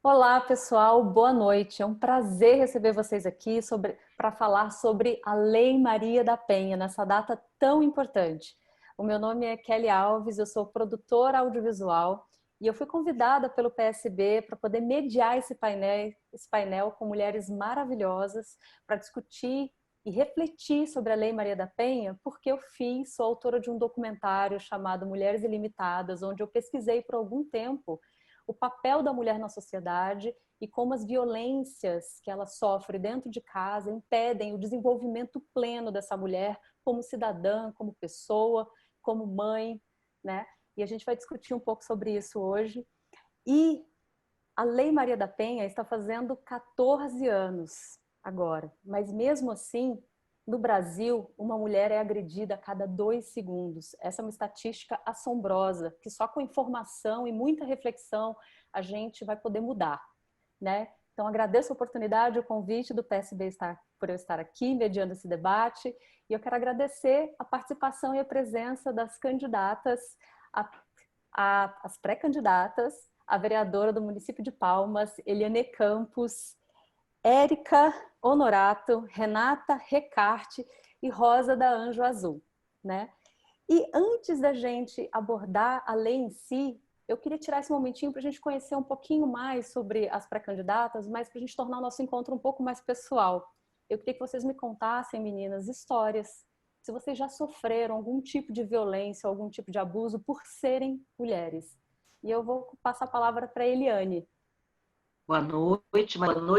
Olá, pessoal, boa noite. É um prazer receber vocês aqui para falar sobre a Lei Maria da Penha, nessa data tão importante. O meu nome é Kelly Alves, eu sou produtora audiovisual e eu fui convidada pelo PSB para poder mediar esse painel com mulheres maravilhosas para discutir e refletir sobre a Lei Maria da Penha, porque sou autora de um documentário chamado Mulheres Ilimitadas, onde eu pesquisei por algum tempo o papel da mulher na sociedade e como as violências que ela sofre dentro de casa impedem o desenvolvimento pleno dessa mulher como cidadã, como pessoa, como mãe, né? E a gente vai discutir um pouco sobre isso hoje. E a Lei Maria da Penha está fazendo 14 anos agora, mas mesmo assim, no Brasil, uma mulher é agredida a cada 2 segundos. Essa é uma estatística assombrosa, que só com informação e muita reflexão a gente vai poder mudar, né? Então, agradeço a oportunidade, o convite do PSB por eu estar aqui, mediando esse debate, e eu quero agradecer a participação e a presença das candidatas, as pré-candidatas, a vereadora do município de Palmas, Eliane Campos, Érica Honorato, Renata Recarte e Rosa da Anjo Azul, né? E antes da gente abordar a lei em si, eu queria tirar esse momentinho para a gente conhecer um pouquinho mais sobre as pré-candidatas, mas para a gente tornar o nosso encontro um pouco mais pessoal. Eu queria que vocês me contassem, meninas, histórias, se vocês já sofreram algum tipo de violência, algum tipo de abuso por serem mulheres. E eu vou passar a palavra para a Eliane. Boa noite mesmo.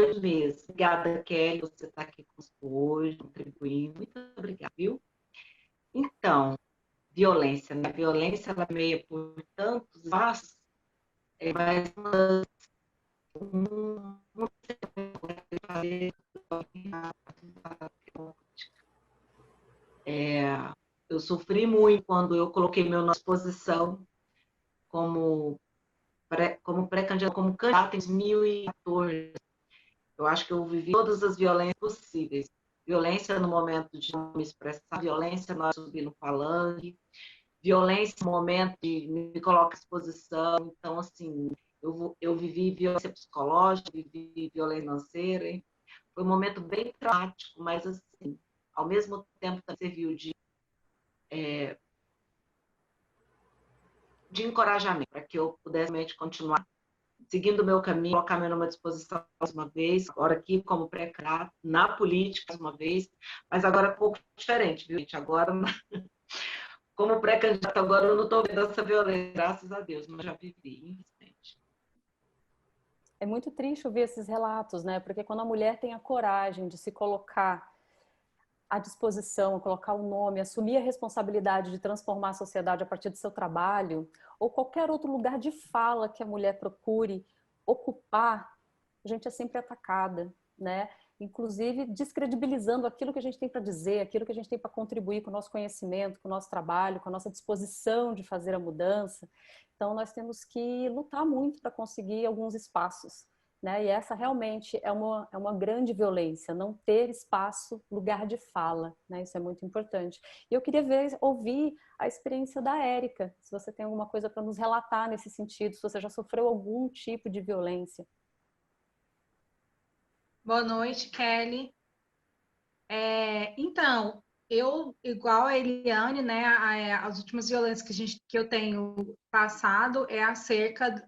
Obrigada, Kelly, você está aqui conosco hoje, contribuindo. Muito obrigada, viu? Então, violência, né? A violência, ela meia por tantos laços, mas não sei eu sofri muito quando eu coloquei meu nome à disposição como pré-candidata, como candidata em 2014. Eu acho que eu vivi todas as violências possíveis. Violência no momento de me expressar, violência na hora de subir no palanque, violência no momento de me colocar à exposição. Então, assim, eu vivi violência psicológica, vivi violência financeira. Hein? Foi um momento bem traumático, mas, assim, ao mesmo tempo serviu de encorajamento para que eu pudesse realmente continuar seguindo o meu caminho, colocar meu nome à disposição mais uma vez, agora aqui como pré-candidato, na política mais uma vez, mas agora um pouco diferente, viu, gente? Agora, como pré-candidato, agora eu não estou vendo essa violência, graças a Deus, mas já vivi, infelizmente. É muito triste ouvir esses relatos, né? Porque quando a mulher tem a coragem de se colocar à disposição, colocar o nome, assumir a responsabilidade de transformar a sociedade a partir do seu trabalho, ou qualquer outro lugar de fala que a mulher procure ocupar, a gente é sempre atacada, né? Inclusive descredibilizando aquilo que a gente tem para dizer, aquilo que a gente tem para contribuir com o nosso conhecimento, com o nosso trabalho, com a nossa disposição de fazer a mudança. Então nós temos que lutar muito para conseguir alguns espaços, né? E essa realmente é uma grande violência, não ter espaço, lugar de fala, né? Isso é muito importante. E eu queria ouvir a experiência da Érica, se você tem alguma coisa para nos relatar nesse sentido, se você já sofreu algum tipo de violência. Boa noite, Kelly. Então, eu, igual a Eliane, né, as últimas violências que eu tenho passado é acerca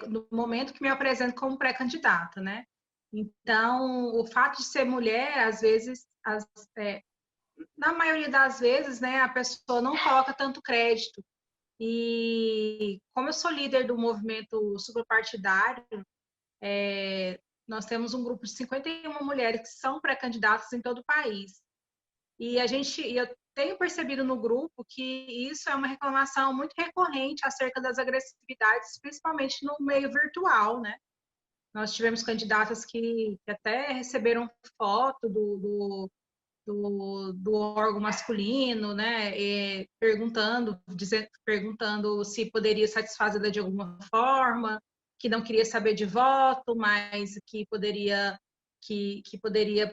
do momento que me apresento como pré-candidata, né? Então, o fato de ser mulher, às vezes, na maioria das vezes, né, a pessoa não coloca tanto crédito. E como eu sou líder do movimento suprapartidário, nós temos um grupo de 51 mulheres que são pré-candidatas em todo o país. E eu tenho percebido no grupo que isso é uma reclamação muito recorrente acerca das agressividades, principalmente no meio virtual, né? Nós tivemos candidatas que até receberam foto do órgão masculino, né? Perguntando se poderia satisfazê-la de alguma forma, que não queria saber de voto, mas que poderia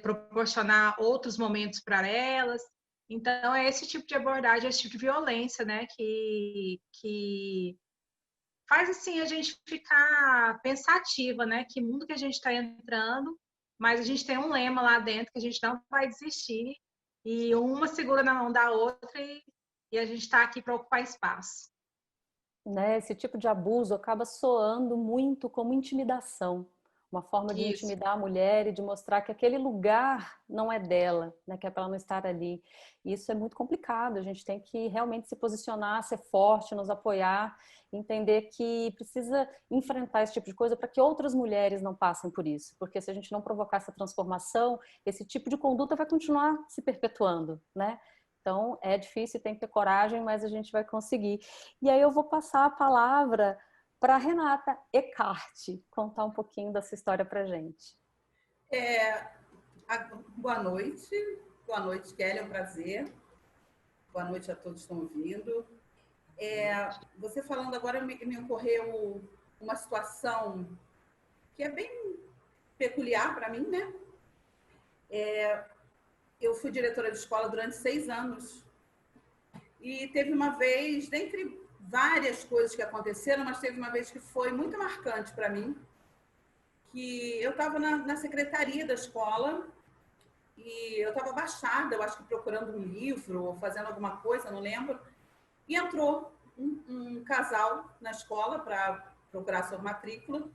proporcionar outros momentos para elas. Então, é esse tipo de abordagem, esse tipo de violência, né, que faz assim a gente ficar pensativa, né? Que mundo que a gente está entrando, mas a gente tem um lema lá dentro que a gente não vai desistir, e uma segura na mão da outra e a gente está aqui para ocupar espaço. Né? Esse tipo de abuso acaba soando muito como intimidação, uma forma de Isso. intimidar a mulher e de mostrar que aquele lugar não é dela, né? Que é para ela não estar ali. E isso é muito complicado, a gente tem que realmente se posicionar, ser forte, nos apoiar, entender que precisa enfrentar esse tipo de coisa para que outras mulheres não passem por isso, porque se a gente não provocar essa transformação, esse tipo de conduta vai continuar se perpetuando, né? Então, é difícil, tem que ter coragem, mas a gente vai conseguir. E aí eu vou passar a palavra para Renata Eckhart contar um pouquinho dessa história para a gente. Boa noite, Kelly, é um prazer. Boa noite a todos que estão ouvindo. Você falando agora, me ocorreu uma situação que é bem peculiar para mim, né? Eu fui diretora de escola durante 6 anos e teve uma vez, dentre várias coisas que aconteceram, mas teve uma vez que foi muito marcante para mim, que eu estava na secretaria da escola e eu estava abaixada, eu acho que procurando um livro ou fazendo alguma coisa, não lembro, e entrou um casal na escola para procurar sua matrícula.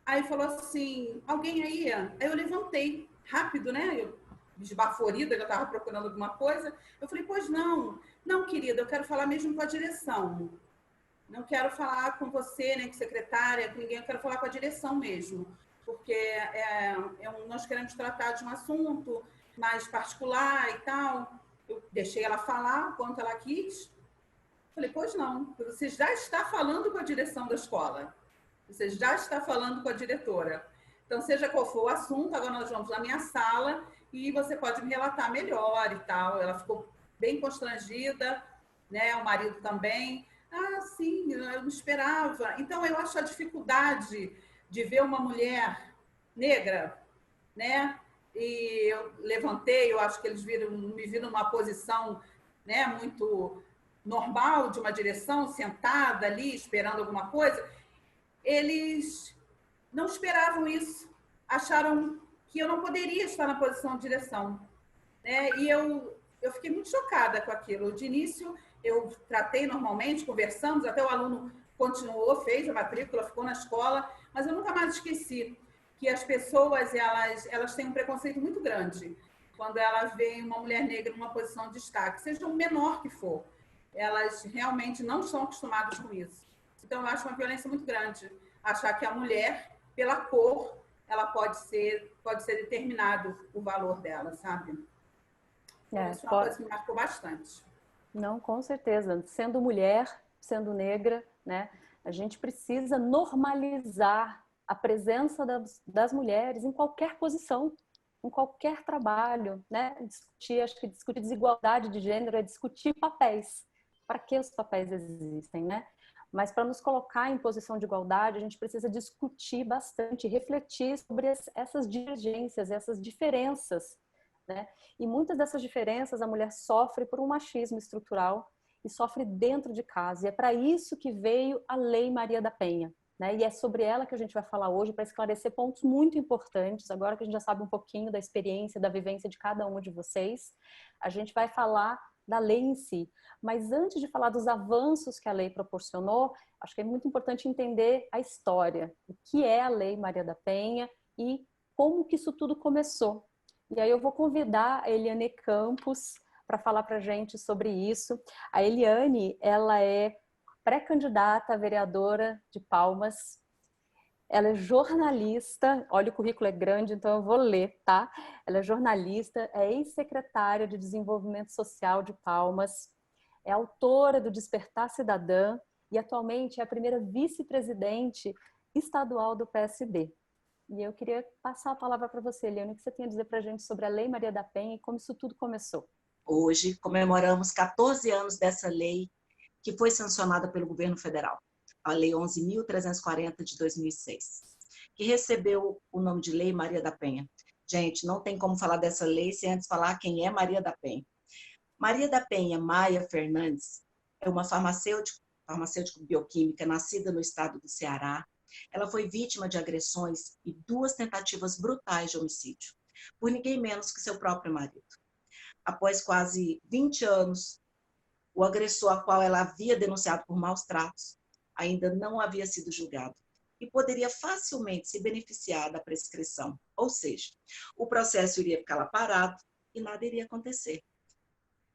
Aí falou assim, alguém aí? Aí eu levantei rápido, né? Eu esbaforida, que eu estava procurando alguma coisa. Eu falei, pois não, querida, eu quero falar mesmo com a direção. Não quero falar com você, nem com secretária, com ninguém, eu quero falar com a direção mesmo. Porque nós queremos tratar de um assunto mais particular e tal. Eu deixei ela falar o quanto ela quis. Falei, pois não, você já está falando com a direção da escola. Você já está falando com a diretora. Então, seja qual for o assunto, agora nós vamos na minha sala e você pode me relatar melhor e tal. Ela ficou bem constrangida, né? O marido também. Ah, sim, eu não esperava. Então, eu acho a dificuldade de ver uma mulher negra, né? E eu levantei, eu acho que eles me viram numa posição, né, muito normal, de uma direção, sentada ali, esperando alguma coisa. Eles não esperavam isso, acharam que eu não poderia estar na posição de direção, né? E eu fiquei muito chocada com aquilo. De início, eu tratei normalmente, conversamos, até o aluno continuou, fez a matrícula, ficou na escola, mas eu nunca mais esqueci que as pessoas, elas têm um preconceito muito grande quando elas veem uma mulher negra numa posição de destaque, seja o menor que for. Elas realmente não estão acostumadas com isso. Então, eu acho uma violência muito grande achar que a mulher, pela cor, ela pode ser determinado o valor dela, sabe? Isso é uma coisa que me marcou bastante. Não, com certeza. Sendo mulher, sendo negra, né? A gente precisa normalizar a presença das mulheres em qualquer posição, em qualquer trabalho, né? Acho que discutir desigualdade de gênero é discutir papéis. Para que os papéis existem, né? Mas para nos colocar em posição de igualdade, a gente precisa discutir bastante, refletir sobre essas divergências, essas diferenças, né? E muitas dessas diferenças a mulher sofre por um machismo estrutural e sofre dentro de casa. E é para isso que veio a Lei Maria da Penha, né? E é sobre ela que a gente vai falar hoje para esclarecer pontos muito importantes. Agora que a gente já sabe um pouquinho da experiência, da vivência de cada uma de vocês, a gente vai falar da lei em si. Mas antes de falar dos avanços que a lei proporcionou, acho que é muito importante entender a história, o que é a Lei Maria da Penha e como que isso tudo começou. E aí eu vou convidar a Eliane Campos para falar para a gente sobre isso. A Eliane, ela é pré-candidata a vereadora de Palmas. Ela é jornalista, olha, o currículo é grande, então eu vou ler, tá? Ela é jornalista, é ex-secretária de Desenvolvimento Social de Palmas, é autora do Despertar Cidadã e atualmente é a primeira vice-presidente estadual do PSB. E eu queria passar a palavra para você, Eliane, o que você tem a dizer para a gente sobre a Lei Maria da Penha e como isso tudo começou? Hoje comemoramos 14 anos dessa lei que foi sancionada pelo governo federal, a Lei 11.340 de 2006, que recebeu o nome de Lei Maria da Penha. Gente, não tem como falar dessa lei sem antes falar quem é Maria da Penha. Maria da Penha Maia Fernandes é uma farmacêutica farmacêutico-bioquímica, nascida no estado do Ceará. Ela foi vítima de agressões e 2 tentativas brutais de homicídio, por ninguém menos que seu próprio marido. Após quase 20 anos, o agressor a qual ela havia denunciado por maus tratos ainda não havia sido julgado e poderia facilmente se beneficiar da prescrição. Ou seja, o processo iria ficar lá parado e nada iria acontecer.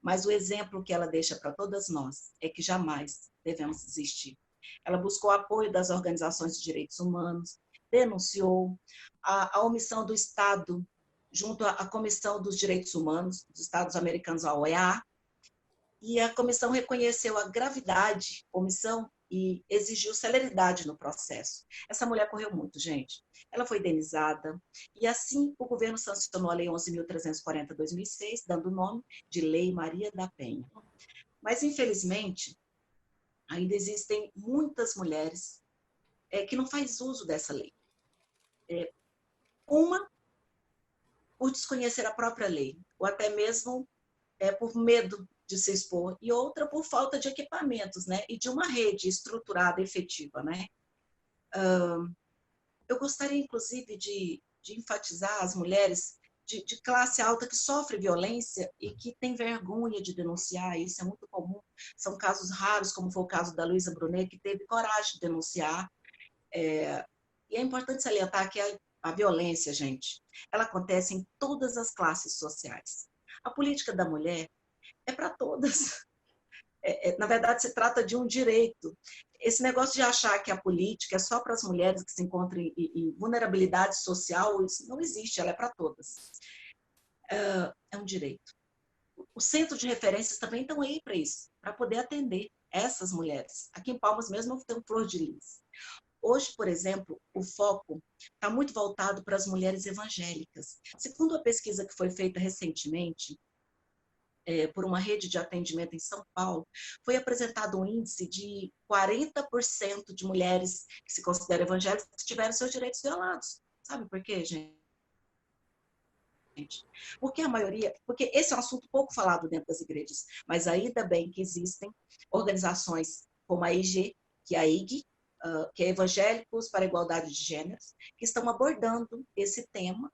Mas o exemplo que ela deixa para todas nós é que jamais devemos desistir. Ela buscou apoio das organizações de direitos humanos, denunciou a omissão do Estado junto à Comissão dos Direitos Humanos dos Estados Americanos, a OEA, e a comissão reconheceu a gravidade, omissão, e exigiu celeridade no processo. Essa mulher correu muito, gente. Ela foi indenizada, e assim o governo sancionou a Lei 11.340 de 2006, dando o nome de Lei Maria da Penha. Mas, infelizmente, ainda existem muitas mulheres que não fazem uso dessa lei. Uma, por desconhecer a própria lei, ou até mesmo por medo de se expor, e outra por falta de equipamentos, né? E de uma rede estruturada, efetiva, né? Eu gostaria, inclusive, de enfatizar as mulheres de classe alta que sofrem violência e que têm vergonha de denunciar. Isso é muito comum. São casos raros, como foi o caso da Luísa Brunet, que teve coragem de denunciar. E é importante salientar que a violência, gente, ela acontece em todas as classes sociais. A política da mulher é para todas. Na verdade, se trata de um direito. Esse negócio de achar que a política é só para as mulheres que se encontram em vulnerabilidade social, isso não existe, ela é para todas. É um direito. Os centros de referências também estão aí para isso, para poder atender essas mulheres. Aqui em Palmas mesmo tem um Flor de Lis. Hoje, por exemplo, o foco está muito voltado para as mulheres evangélicas. Segundo a pesquisa que foi feita recentemente, por uma rede de atendimento em São Paulo, foi apresentado um índice de 40% de mulheres que se consideram evangélicas que tiveram seus direitos violados. Sabe por quê, gente? Porque a maioria, porque esse é um assunto pouco falado dentro das igrejas, mas ainda bem que existem organizações como a IG, que é a IG, que é Evangélicos para a Igualdade de Gêneros, que estão abordando esse tema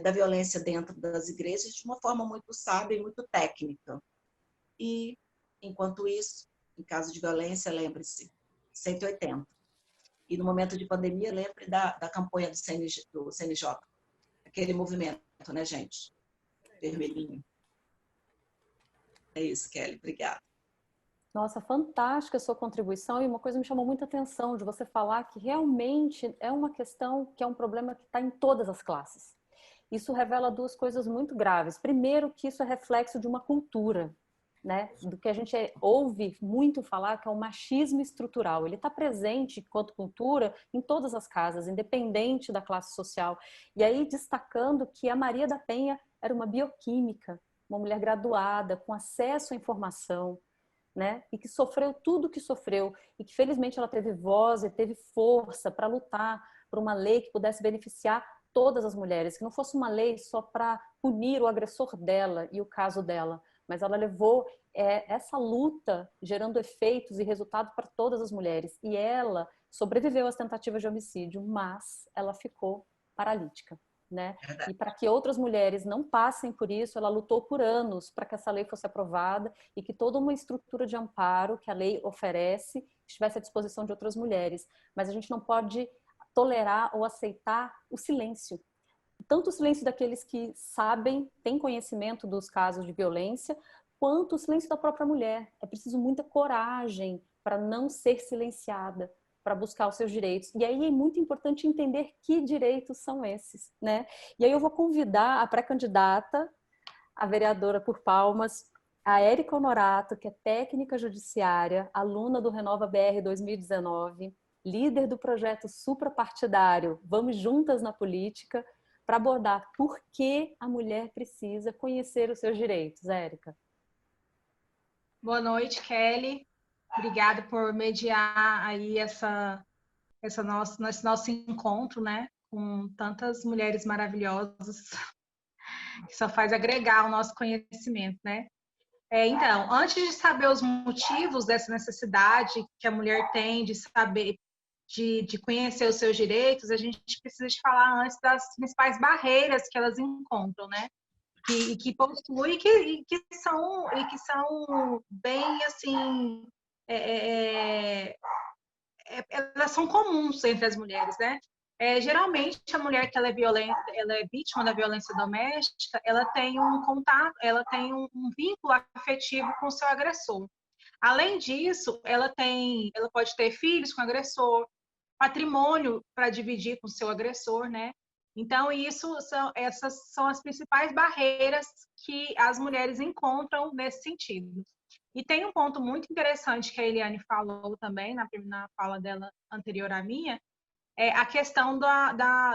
da violência dentro das igrejas de uma forma muito sábia e muito técnica. E, enquanto isso, em caso de violência, lembre-se, 180. E no momento de pandemia, lembre da campanha do CNJ, aquele movimento, né, gente? Vermelhinho. É isso, Kelly. Obrigada. Nossa, fantástica a sua contribuição, e uma coisa me chamou muita atenção de você falar que realmente é uma questão que é um problema que está em todas as classes. Isso revela 2 coisas muito graves. Primeiro, que isso é reflexo de uma cultura, né? Do que a gente ouve muito falar, que é o machismo estrutural. Ele está presente, enquanto cultura, em todas as casas, independente da classe social. E aí, destacando que a Maria da Penha era uma bioquímica, uma mulher graduada, com acesso à informação, né? E que sofreu tudo o que sofreu, e que felizmente ela teve voz e teve força para lutar por uma lei que pudesse beneficiar todas as mulheres, que não fosse uma lei só para punir o agressor dela e o caso dela, mas ela levou essa luta gerando efeitos e resultado para todas as mulheres, e ela sobreviveu às tentativas de homicídio, mas ela ficou paralítica, né? E para que outras mulheres não passem por isso, ela lutou por anos para que essa lei fosse aprovada e que toda uma estrutura de amparo que a lei oferece estivesse à disposição de outras mulheres. Mas a gente não pode tolerar ou aceitar o silêncio. Tanto o silêncio daqueles que sabem, têm conhecimento dos casos de violência, quanto o silêncio da própria mulher. É preciso muita coragem para não ser silenciada, para buscar os seus direitos. E aí é muito importante entender que direitos são esses, né? E aí eu vou convidar a pré-candidata, a vereadora por Palmas, a Érica Honorato, que é técnica judiciária, aluna do Renova BR 2019, líder do projeto suprapartidário Vamos Juntas na Política, para abordar por que a mulher precisa conhecer os seus direitos. Érica. Boa noite, Kelly. Obrigada por mediar aí esse nosso encontro, né? Com tantas mulheres maravilhosas, que só faz agregar o nosso conhecimento, né? Então, antes de saber os motivos dessa necessidade que a mulher tem de saber, de conhecer os seus direitos, a gente precisa de falar antes das principais barreiras que elas encontram, né? Que possuem e que são bem assim, elas são comuns entre as mulheres, né? Geralmente a mulher que ela é violenta, ela é vítima da violência doméstica, ela tem um contato, ela tem um vínculo afetivo com o seu agressor. Além disso, ela pode ter filhos com o agressor, patrimônio para dividir com o seu agressor, né? Então, essas são as principais barreiras que as mulheres encontram nesse sentido. E tem um ponto muito interessante que a Eliane falou também, na fala dela anterior à minha, é a questão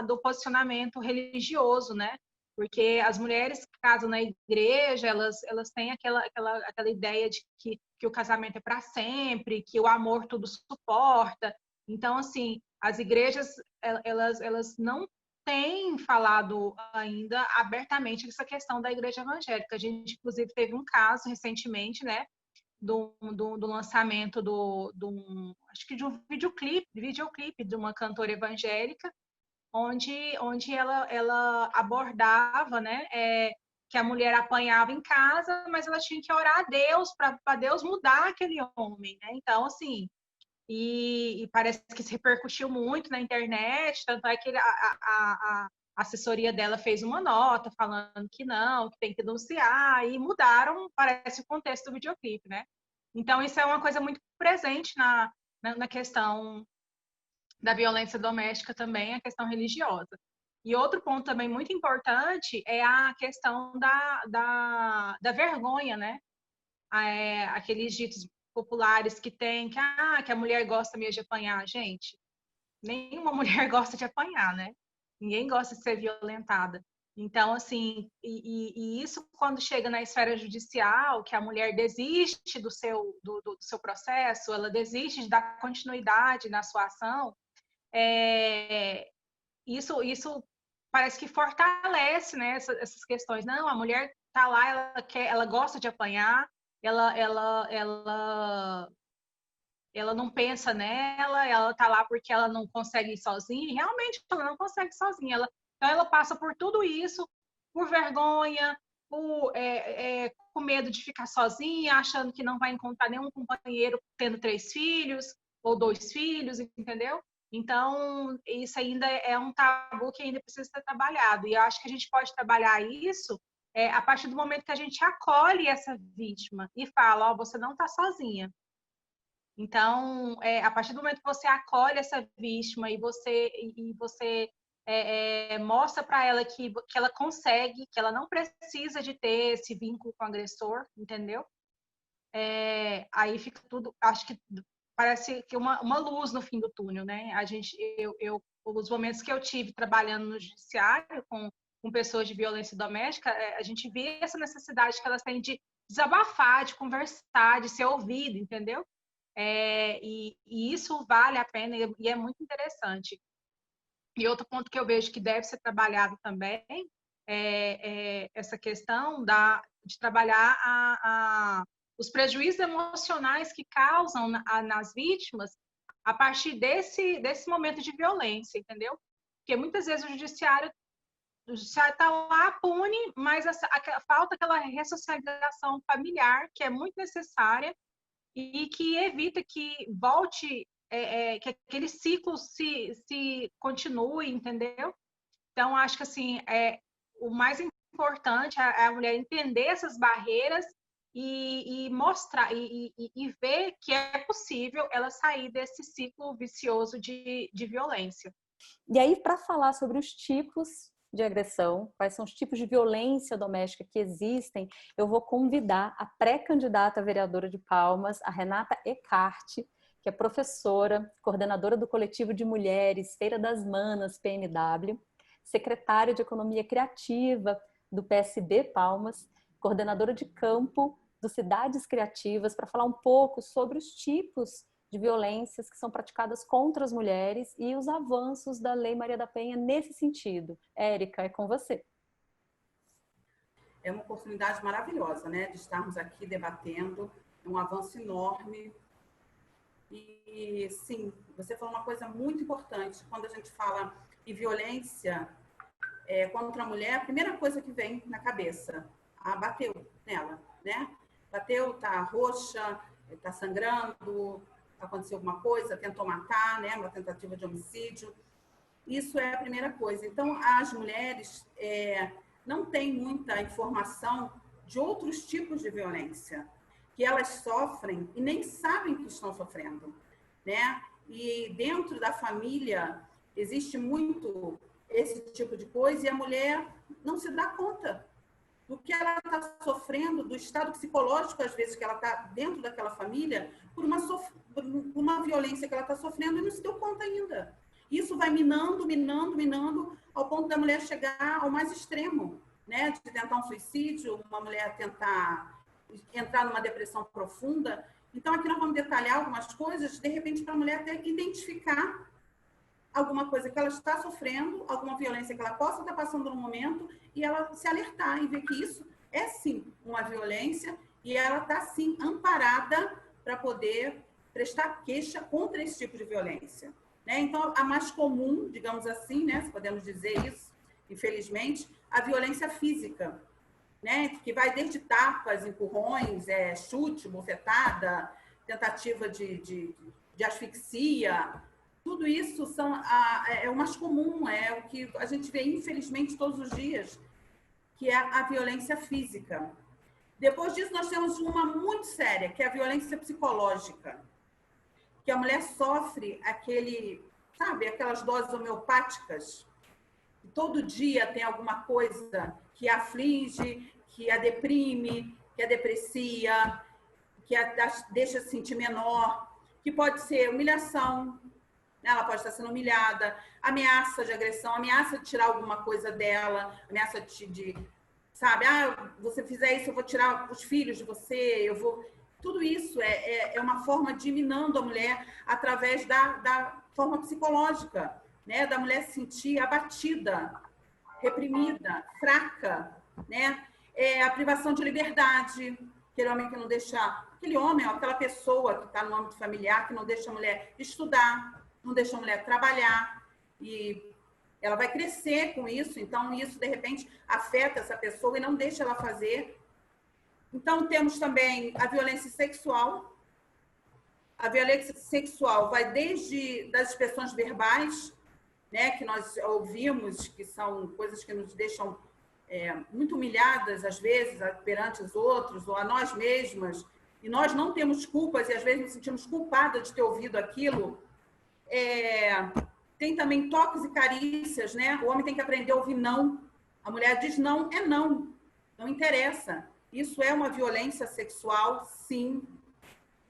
do posicionamento religioso, né? Porque as mulheres que casam na igreja, elas têm aquela ideia de que o casamento é para sempre, que o amor tudo suporta. Então, assim, as igrejas, elas não têm falado ainda abertamente essa questão da igreja evangélica. A gente, inclusive, teve um caso recentemente, né? Do lançamento acho que de um videoclipe de uma cantora evangélica, onde ela abordava, né, que a mulher apanhava em casa, mas ela tinha que orar a Deus para Deus mudar aquele homem, né? Então, assim, e parece que se repercutiu muito na internet, tanto é que a assessoria dela fez uma nota falando que não, que tem que denunciar, e mudaram, parece, o contexto do videoclipe, né? Então, isso é uma coisa muito presente na questão da violência doméstica também, a questão religiosa. E outro ponto também muito importante é a questão da vergonha, né? Aqueles ditos populares que tem, que a mulher gosta mesmo de apanhar. Gente, nenhuma mulher gosta de apanhar, né? Ninguém gosta de ser violentada. Então, assim, e isso quando chega na esfera judicial, que a mulher desiste do seu processo, ela desiste de dar continuidade na sua ação, isso parece que fortalece, né, essas questões. Não, a mulher tá lá, ela gosta de apanhar, ela não pensa nela, ela tá lá porque ela não consegue ir sozinha, e realmente ela não consegue sozinha. Então ela passa por tudo isso, por vergonha, com medo de ficar sozinha, achando que não vai encontrar nenhum companheiro tendo 3 filhos ou 2 filhos, entendeu? Então, isso ainda é um tabu que ainda precisa ser trabalhado. E eu acho que a gente pode trabalhar isso a partir do momento que a gente acolhe essa vítima e fala, você não está sozinha. Então, a partir do momento que você acolhe essa vítima e você mostra para ela que ela consegue, que ela não precisa de ter esse vínculo com o agressor, entendeu? Aí fica tudo, acho que parece que uma luz no fim do túnel, né? Os momentos que eu tive trabalhando no judiciário com pessoas de violência doméstica, a gente vê essa necessidade que elas têm de desabafar, de conversar, de ser ouvido, entendeu? E isso vale a pena e é muito interessante. E outro ponto que eu vejo que deve ser trabalhado também é essa questão de trabalhar os prejuízos emocionais que causam nas vítimas a partir desse momento de violência, entendeu? Porque muitas vezes o judiciário está lá, pune, mas falta aquela ressocialização familiar que é muito necessária e que evita que volte, que aquele ciclo se continue, entendeu? Então, acho que assim, o mais importante é a mulher entender essas barreiras e mostrar e ver que é possível ela sair desse ciclo vicioso de violência. E aí, para falar sobre os tipos de agressão, quais são os tipos de violência doméstica que existem, eu vou convidar a pré-candidata a vereadora de Palmas, a Renata Ecarte, que é professora, coordenadora do coletivo de mulheres Feira das Manas, PMW, secretária de Economia Criativa do PSB Palmas, coordenadora de campo do Cidades Criativas, para falar um pouco sobre os tipos de violências que são praticadas contra as mulheres e os avanços da Lei Maria da Penha nesse sentido. Érica, é com você. é uma oportunidade maravilhosa, né, de estarmos aqui debatendo, é um avanço enorme. E, sim, você falou uma coisa muito importante, quando a gente fala em violência contra a mulher, a primeira coisa que vem na cabeça, bateu nela, né? Bateu, tá roxa, tá sangrando, aconteceu alguma coisa, tentou matar, né? Uma tentativa de homicídio. Isso é a primeira coisa. Então, as mulheres não têm muita informação de outros tipos de violência que elas sofrem e nem sabem que estão sofrendo, né? E dentro da família existe muito esse tipo de coisa e a mulher não se dá conta do que ela está sofrendo, do estado psicológico, às vezes, que ela está dentro daquela família, por uma violência que ela está sofrendo e não se deu conta ainda. Isso vai minando, ao ponto da mulher chegar ao mais extremo, né? De tentar um suicídio, uma mulher tentar entrar numa depressão profunda. Então, aqui nós vamos detalhar algumas coisas, de repente, para a mulher ter que identificar alguma coisa que ela está sofrendo, alguma violência que ela possa estar passando no momento, e ela se alertar e ver que isso é, sim, uma violência, e ela está, sim, amparada para poder prestar queixa contra esse tipo de violência, né? Então, a mais comum, digamos assim, né, se podemos dizer isso, infelizmente, a violência física, né, que vai desde tapas, empurrões, chute, bofetada, tentativa de asfixia. Tudo isso é o mais comum, é o que a gente vê, infelizmente, todos os dias, que é a violência física. Depois disso, nós temos uma muito séria, que é a violência psicológica, que a mulher sofre aquelas doses homeopáticas, que todo dia tem alguma coisa que a aflige, que a deprime, que a deprecia, que a deixa se sentir menor, que pode ser humilhação, ela pode estar sendo humilhada, ameaça de agressão, ameaça de tirar alguma coisa dela, ameaça sabe, você fizer isso, eu vou tirar os filhos de você, Tudo isso é uma forma de minando a mulher através da forma psicológica, né? Da mulher se sentir abatida, reprimida, fraca, né? A privação de liberdade, aquele homem que não deixa... Aquele homem, aquela pessoa que está no âmbito familiar, que não deixa a mulher estudar, não deixa a mulher trabalhar, e ela vai crescer com isso, então isso, de repente, afeta essa pessoa e não deixa ela fazer. Então, temos também a violência sexual. A violência sexual vai desde das expressões verbais, né, que nós ouvimos, que são coisas que nos deixam muito humilhadas, às vezes, perante os outros, ou a nós mesmas, e nós não temos culpas, e às vezes nos sentimos culpadas de ter ouvido aquilo. Tem também toques e carícias, né? O homem tem que aprender a ouvir não. A mulher diz não, é não. Não interessa. Isso é uma violência sexual, sim.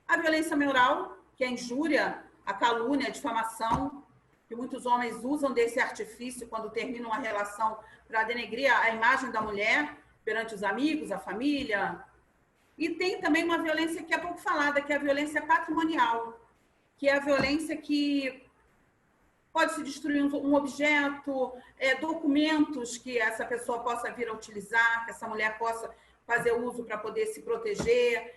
A violência moral, que é a injúria, a calúnia, a difamação, que muitos homens usam desse artifício quando terminam uma relação para denegrir a imagem da mulher perante os amigos, a família. E tem também uma violência que é pouco falada, que é a violência patrimonial, que é a violência que pode se destruir um objeto, documentos que essa pessoa possa vir a utilizar, que essa mulher possa fazer uso para poder se proteger,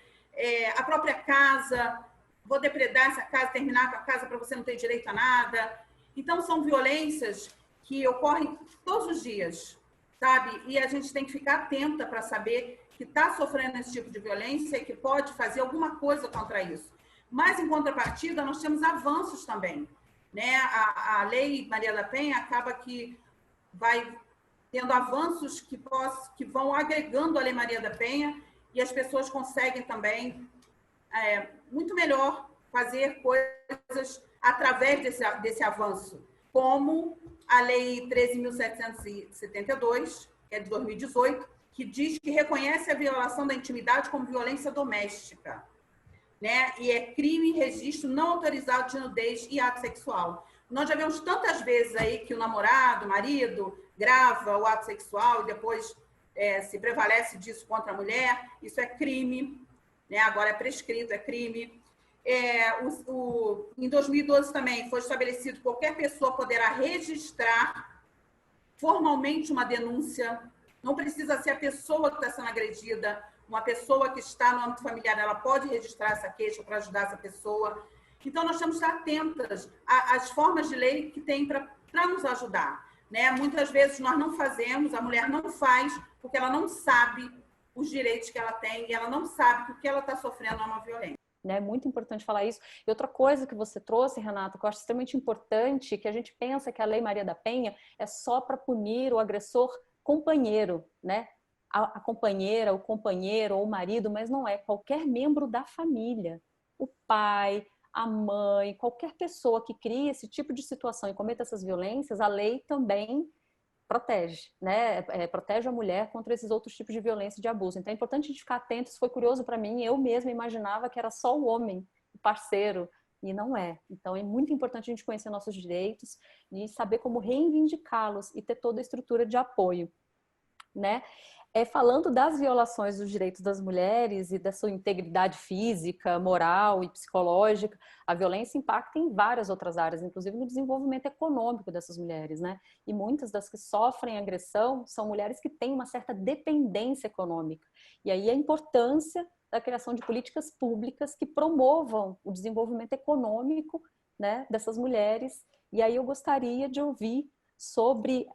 a própria casa, vou depredar essa casa, terminar com a casa para você não ter direito a nada. Então, são violências que ocorrem todos os dias, sabe? E a gente tem que ficar atenta para saber que está sofrendo esse tipo de violência e que pode fazer alguma coisa contra isso. Mas, em contrapartida, nós temos avanços também, né? A Lei Maria da Penha acaba que vai tendo avanços que vão agregando a Lei Maria da Penha e as pessoas conseguem também muito melhor fazer coisas através desse avanço, como a Lei 13.772, que é de 2018, que diz que reconhece a violação da intimidade como violência doméstica, né? E é crime registro não autorizado de nudez e ato sexual. Nós já vemos tantas vezes aí que o namorado, o marido, grava o ato sexual e depois se prevalece disso contra a mulher. Isso é crime, né? Agora é prescrito, é crime. Em 2012 também foi estabelecido que qualquer pessoa poderá registrar formalmente uma denúncia Não precisa ser a pessoa que está sendo agredida, uma pessoa que está no âmbito familiar, ela pode registrar essa queixa para ajudar essa pessoa. Então, nós temos que estar atentas às formas de lei que tem para nos ajudar, né? Muitas vezes nós não fazemos, a mulher não faz, porque ela não sabe os direitos que ela tem e ela não sabe que o que ela está sofrendo é uma violência. É muito importante falar isso. E outra coisa que você trouxe, Renata, que eu acho extremamente importante, que a gente pensa que a Lei Maria da Penha é só para punir o agressor companheiro, né? A companheira, o companheiro ou o marido, mas não é. Qualquer membro da família. O pai, a mãe, qualquer pessoa que crie esse tipo de situação e cometa essas violências, a lei também protege, né? Protege a mulher contra esses outros tipos de violência e de abuso. Então é importante a gente ficar atento. Isso foi curioso para mim. Eu mesma imaginava que era só o homem, o parceiro, e não é. Então é muito importante a gente conhecer nossos direitos e saber como reivindicá-los e ter toda a estrutura de apoio, né? Falando das violações dos direitos das mulheres e da sua integridade física, moral e psicológica, a violência impacta em várias outras áreas, inclusive no desenvolvimento econômico dessas mulheres, né? E muitas das que sofrem agressão são mulheres que têm uma certa dependência econômica. E aí a importância da criação de políticas públicas que promovam o desenvolvimento econômico, né, dessas mulheres. E aí eu gostaria de ouvir sobre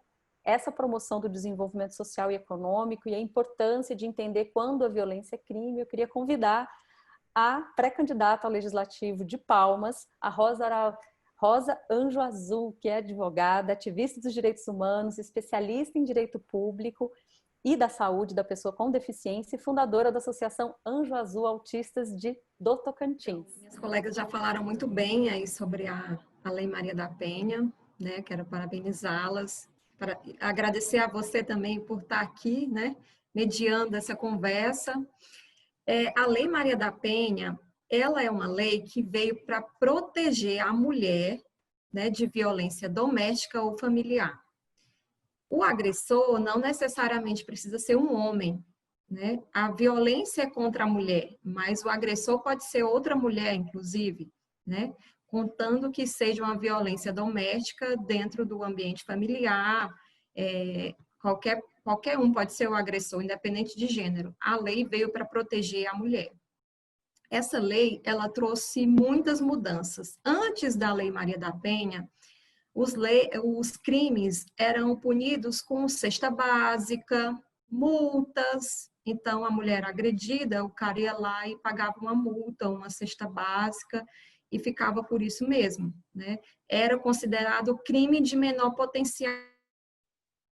essa promoção do desenvolvimento social e econômico e a importância de entender quando a violência é crime. Eu queria convidar a pré-candidata ao Legislativo de Palmas, a Rosa Anjo Azul, que é advogada, ativista dos direitos humanos, especialista em direito público e da saúde da pessoa com deficiência e fundadora da Associação Anjo Azul Autistas do Tocantins. Minhas colegas já falaram muito bem aí sobre a Lei Maria da Penha, né? Quero parabenizá-las. Para agradecer a você também por estar aqui, né, mediando essa conversa. A Lei Maria da Penha, ela é uma lei que veio para proteger a mulher, né, de violência doméstica ou familiar. O agressor não necessariamente precisa ser um homem, né? A violência é contra a mulher, mas o agressor pode ser outra mulher, inclusive, né? Contando que seja uma violência doméstica dentro do ambiente familiar, qualquer um pode ser o agressor, independente de gênero. A lei veio para proteger a mulher. Essa lei, ela trouxe muitas mudanças. Antes da Lei Maria da Penha, os crimes eram punidos com cesta básica, multas. Então, a mulher agredida, o cara ia lá e pagava uma multa, uma cesta básica, e ficava por isso mesmo, né? Era considerado crime de menor potencial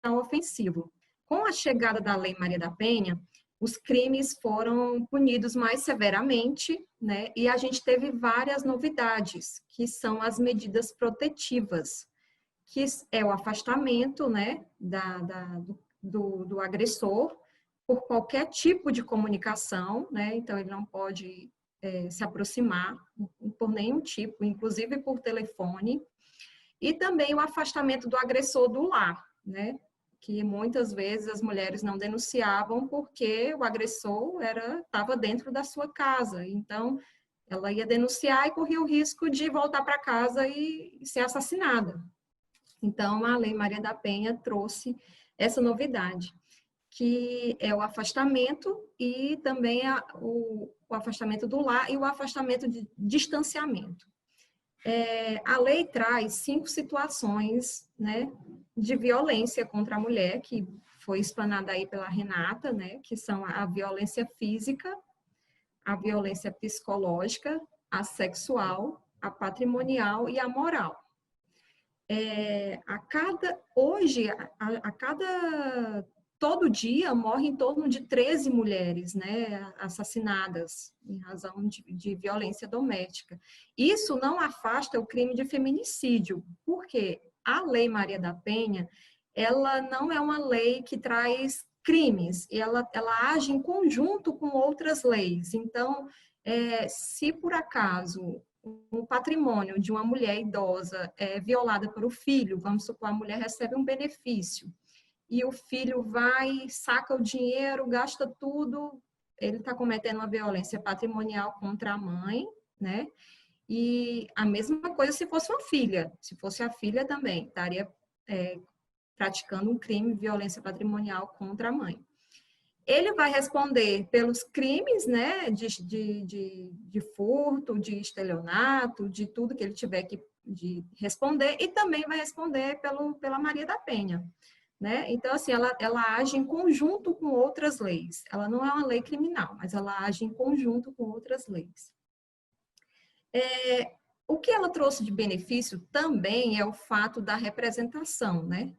ofensivo. Com a chegada da Lei Maria da Penha, os crimes foram punidos mais severamente, né? E a gente teve várias novidades, que são as medidas protetivas, que é o afastamento, né, do agressor por qualquer tipo de comunicação, né? Então, ele não pode se aproximar por nenhum tipo, inclusive por telefone, e também o afastamento do agressor do lar, né? Que muitas vezes as mulheres não denunciavam porque o agressor estava dentro da sua casa, então ela ia denunciar e corria o risco de voltar para casa e ser assassinada. Então, a Lei Maria da Penha trouxe essa novidade, que é o afastamento e também o afastamento do lar e o afastamento de distanciamento. A lei traz 5 situações, né, de violência contra a mulher, que foi explanada aí pela Renata, né, que são a violência física, a violência psicológica, a sexual, a patrimonial e a moral. Todo dia morrem em torno de 13 mulheres, né, assassinadas em razão de violência doméstica. Isso não afasta o crime de feminicídio, porque a Lei Maria da Penha, ela não é uma lei que traz crimes, ela age em conjunto com outras leis. Então, se por acaso o patrimônio de uma mulher idosa é violada por o filho, vamos supor, a mulher recebe um benefício, e o filho vai, saca o dinheiro, gasta tudo, ele está cometendo uma violência patrimonial contra a mãe, né? E a mesma coisa se fosse uma filha, se fosse a filha também, estaria praticando um crime de violência patrimonial contra a mãe. Ele vai responder pelos crimes, né, de furto, de estelionato, de tudo que ele tiver que responder, e também vai responder pela Maria da Penha, né? Então, assim, ela age em conjunto com outras leis. Ela não é uma lei criminal, mas ela age em conjunto com outras leis. O que ela trouxe de benefício também é o fato da representação, né?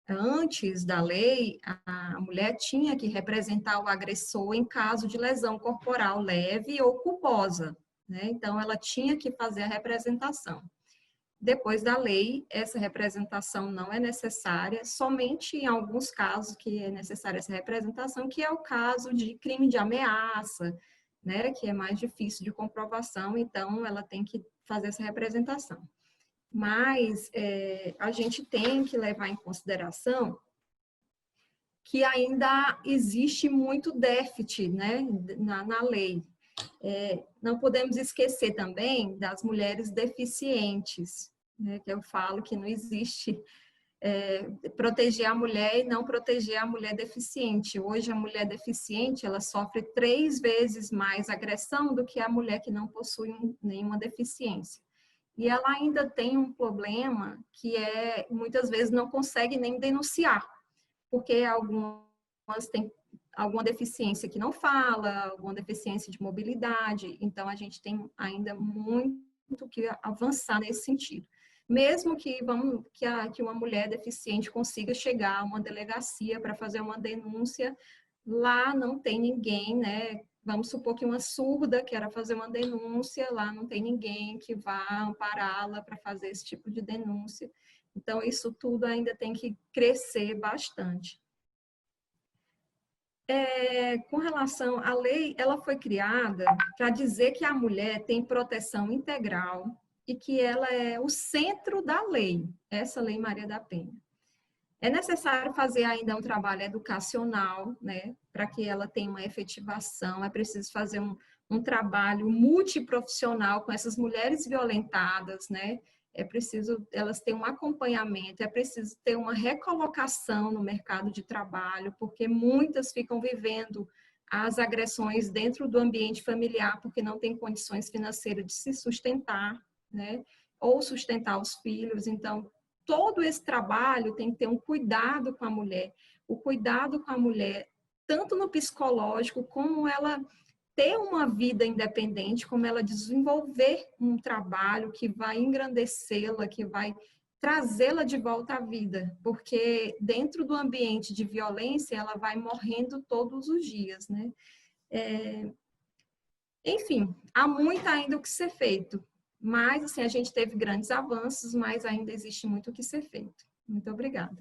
Antes da lei, a mulher tinha que representar o agressor em caso de lesão corporal leve ou culposa, né? Então, ela tinha que fazer a representação. Depois da lei, essa representação não é necessária, somente em alguns casos que é necessária essa representação, que é o caso de crime de ameaça, né? Que é mais difícil de comprovação, então ela tem que fazer essa representação. Mas a gente tem que levar em consideração que ainda existe muito déficit, né, na lei. Não podemos esquecer também das mulheres deficientes, né, que eu falo que não existe proteger a mulher e não proteger a mulher deficiente. Hoje, a mulher deficiente, ela sofre 3 vezes mais agressão do que a mulher que não possui nenhuma deficiência. E ela ainda tem um problema que muitas vezes não consegue nem denunciar, porque algumas têm alguma deficiência que não fala, alguma deficiência de mobilidade, então a gente tem ainda muito que avançar nesse sentido. Mesmo que uma mulher deficiente consiga chegar a uma delegacia para fazer uma denúncia, lá não tem ninguém, né? Vamos supor que uma surda queira fazer uma denúncia, lá não tem ninguém que vá ampará-la para fazer esse tipo de denúncia. Então, isso tudo ainda tem que crescer bastante. Com relação à lei, ela foi criada para dizer que a mulher tem proteção integral e que ela é o centro da lei, essa Lei Maria da Penha. É necessário fazer ainda um trabalho educacional, né, para que ela tenha uma efetivação, é preciso fazer um trabalho multiprofissional com essas mulheres violentadas, né, é preciso elas terem um acompanhamento, é preciso ter uma recolocação no mercado de trabalho, porque muitas ficam vivendo as agressões dentro do ambiente familiar, porque não tem condições financeiras de se sustentar, né, ou sustentar os filhos, então todo esse trabalho tem que ter um cuidado com a mulher, o cuidado com a mulher, tanto no psicológico, como ela ter uma vida independente, como ela desenvolver um trabalho que vai engrandecê-la, que vai trazê-la de volta à vida, porque dentro do ambiente de violência, ela vai morrendo todos os dias, né? Enfim, há muito ainda o que ser feito. Mas, assim, a gente teve grandes avanços, mas ainda existe muito o que ser feito. Muito obrigada.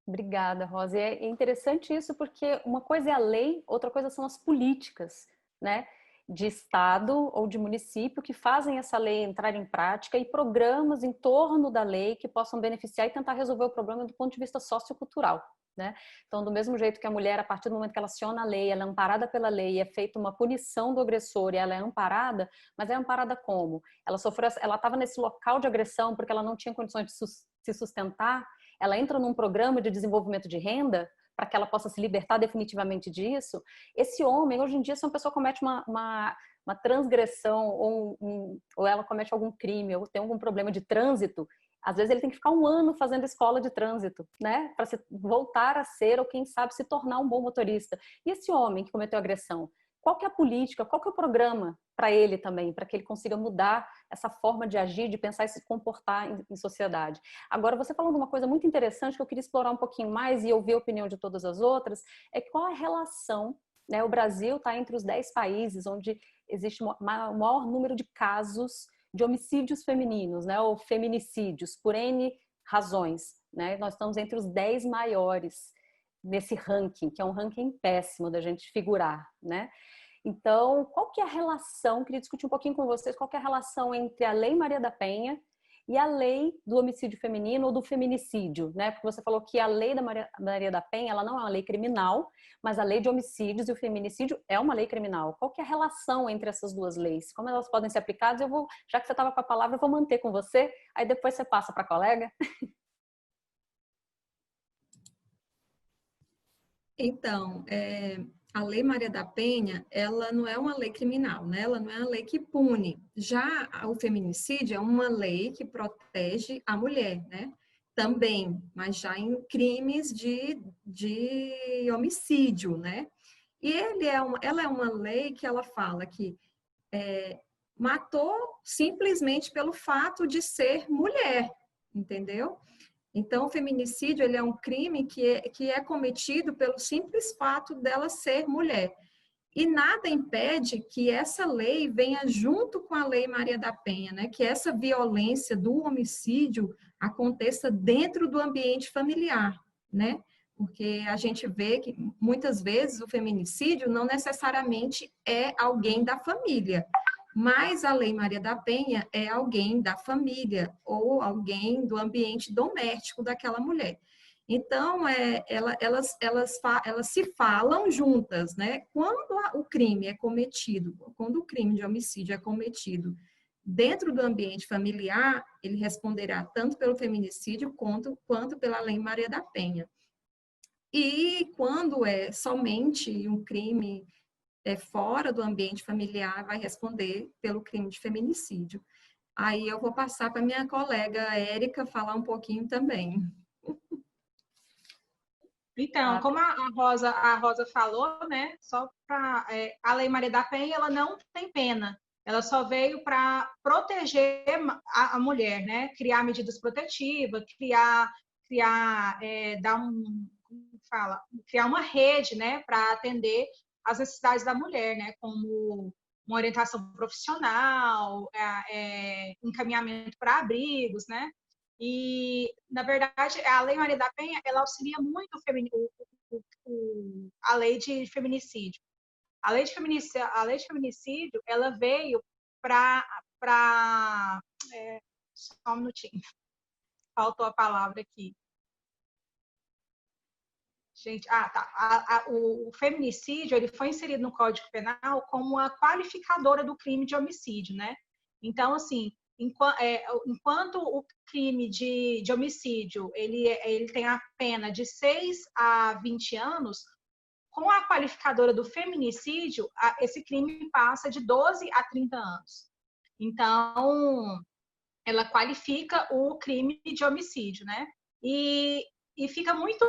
Obrigada, Rosa. E é interessante isso porque uma coisa é a lei, outra coisa são as políticas, né? De estado ou de município que fazem essa lei entrar em prática e programas em torno da lei que possam beneficiar e tentar resolver o problema do ponto de vista sociocultural. Né? Então, do mesmo jeito que a mulher, a partir do momento que ela aciona a lei, ela é amparada pela lei, é feita uma punição do agressor e ela é amparada, mas é amparada como? Ela estava nesse local de agressão porque ela não tinha condições de se sustentar, ela entra num programa de desenvolvimento de renda para que ela possa se libertar definitivamente disso. Esse homem, hoje em dia, se uma pessoa comete uma transgressão ou ela comete algum crime ou tem algum problema de trânsito, às vezes ele tem que ficar 1 ano fazendo escola de trânsito, né? Para voltar a ser, ou quem sabe, se tornar um bom motorista. E esse homem que cometeu agressão, qual que é a política, qual que é o programa para ele também, para que ele consiga mudar essa forma de agir, de pensar e se comportar em sociedade? Agora, você falando uma coisa muito interessante que eu queria explorar um pouquinho mais e ouvir a opinião de todas as outras, é qual a relação, né? O Brasil está entre os 10 países onde existe o maior número de casos de homicídios femininos, né, ou feminicídios, por N razões, né? Nós estamos entre os 10 maiores nesse ranking, que é um ranking péssimo da gente figurar, né? Então, qual que é a relação, queria discutir um pouquinho com vocês, qual que é a relação entre a Lei Maria da Penha e a lei do homicídio feminino ou do feminicídio, né? Porque você falou que a lei da Maria da Penha, ela não é uma lei criminal, mas a lei de homicídios e o feminicídio é uma lei criminal. Qual que é a relação entre essas duas leis? Como elas podem ser aplicadas? Já que você estava com a palavra, eu vou manter com você, aí depois você passa para a colega. Então, a Lei Maria da Penha, ela não é uma lei criminal, né? Ela não é uma lei que pune. Já o feminicídio é uma lei que protege a mulher, né? Também, mas já em crimes de homicídio, né? E ela é uma lei que ela fala que matou simplesmente pelo fato de ser mulher, entendeu? Então, o feminicídio ele é um crime que é cometido pelo simples fato dela ser mulher. E nada impede que essa lei venha junto com a Lei Maria da Penha, né? Que essa violência do homicídio aconteça dentro do ambiente familiar, né? Porque a gente vê que muitas vezes o feminicídio não necessariamente é alguém da família, mas a Lei Maria da Penha é alguém da família ou alguém do ambiente doméstico daquela mulher. Então, elas se falam juntas, né? Quando o crime é cometido, quando o crime de homicídio é cometido dentro do ambiente familiar, ele responderá tanto pelo feminicídio quanto pela Lei Maria da Penha. E quando é somente um crime fora do ambiente familiar, vai responder pelo crime de feminicídio. Aí eu vou passar para minha colega Érica falar um pouquinho também. Então, como a Rosa falou, né? Só para a Lei Maria da Penha, ela não tem pena. Ela só veio para proteger a mulher, né? Criar medidas protetivas, criar uma rede, né? Para atender as necessidades da mulher, né? Como uma orientação profissional, encaminhamento para abrigos, né? E, na verdade, a Lei Maria da Penha, ela auxilia muito a lei de feminicídio. A lei de feminicídio, ela veio para só um minutinho, faltou a palavra aqui. Gente, tá. O feminicídio, ele foi inserido no Código Penal como uma qualificadora do crime de homicídio, né? Então, assim, enquanto o crime de homicídio ele tem a pena de 6 a 20 anos, com a qualificadora do feminicídio, esse crime passa de 12 a 30 anos. Então, ela qualifica o crime de homicídio, né? E fica muito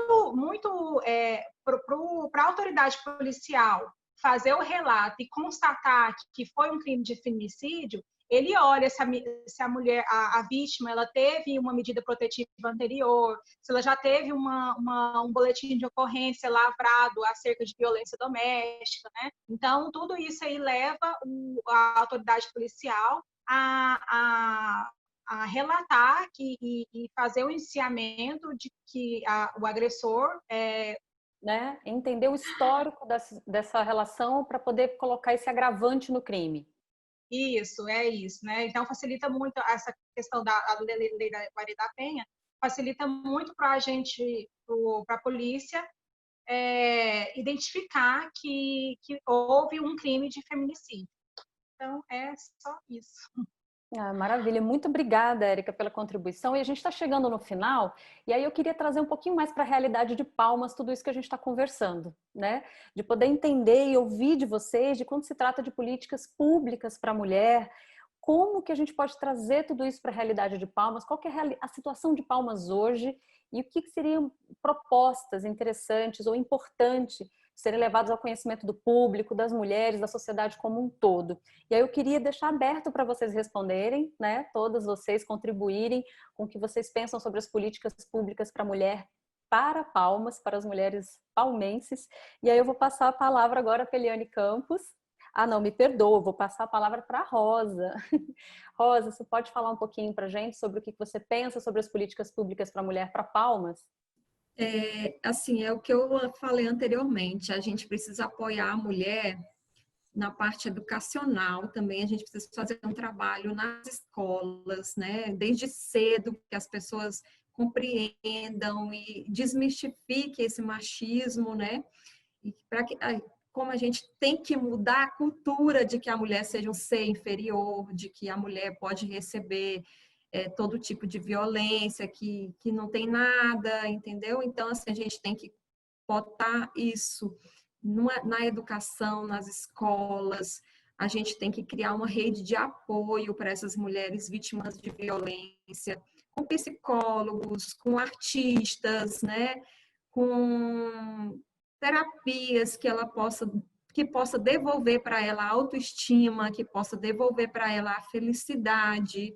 para a autoridade policial fazer o relato e constatar que foi um crime de feminicídio. Ele olha se a mulher, a vítima, ela teve uma medida protetiva anterior, se ela já teve um boletim de ocorrência lavrado acerca de violência doméstica, né? Então, tudo isso aí leva a autoridade policial a relatar e fazer o indiciamento de que o agressor né? Entender o histórico dessa relação para poder colocar esse agravante no crime. Isso, né? Então, facilita muito essa questão da Lei da Maria da Penha, facilita muito para a gente, para a polícia, identificar que houve um crime de feminicídio. Então, é só isso. Maravilha, muito obrigada, Érica, pela contribuição. E a gente está chegando no final, e aí eu queria trazer um pouquinho mais para a realidade de Palmas, tudo isso que a gente está conversando, né? De poder entender e ouvir de vocês, de quando se trata de políticas públicas para a mulher, como que a gente pode trazer tudo isso para a realidade de Palmas, qual que é a situação de Palmas hoje, e o que seriam propostas interessantes ou importantes serem levadas ao conhecimento do público, das mulheres, da sociedade como um todo. E aí eu queria deixar aberto para vocês responderem, né? Todas vocês contribuírem com o que vocês pensam sobre as políticas públicas para a mulher, para Palmas, para as mulheres palmenses. E aí eu vou passar a palavra agora para a Eliane Campos. Não, me perdoa, vou passar a palavra para a Rosa. Rosa, você pode falar um pouquinho para a gente sobre o que você pensa sobre as políticas públicas para a mulher para Palmas? Assim, é o que eu falei anteriormente, a gente precisa apoiar a mulher na parte educacional também, a gente precisa fazer um trabalho nas escolas, né, desde cedo, que as pessoas compreendam e desmistifiquem esse machismo, né, e para que, como a gente tem que mudar a cultura de que a mulher seja um ser inferior, de que a mulher pode receber todo tipo de violência, que não tem nada, entendeu? Então, assim, a gente tem que botar isso na educação, nas escolas. A gente tem que criar uma rede de apoio para essas mulheres vítimas de violência, com psicólogos, com artistas, né? Com terapias que possa devolver para ela a autoestima, que possa devolver para ela a felicidade,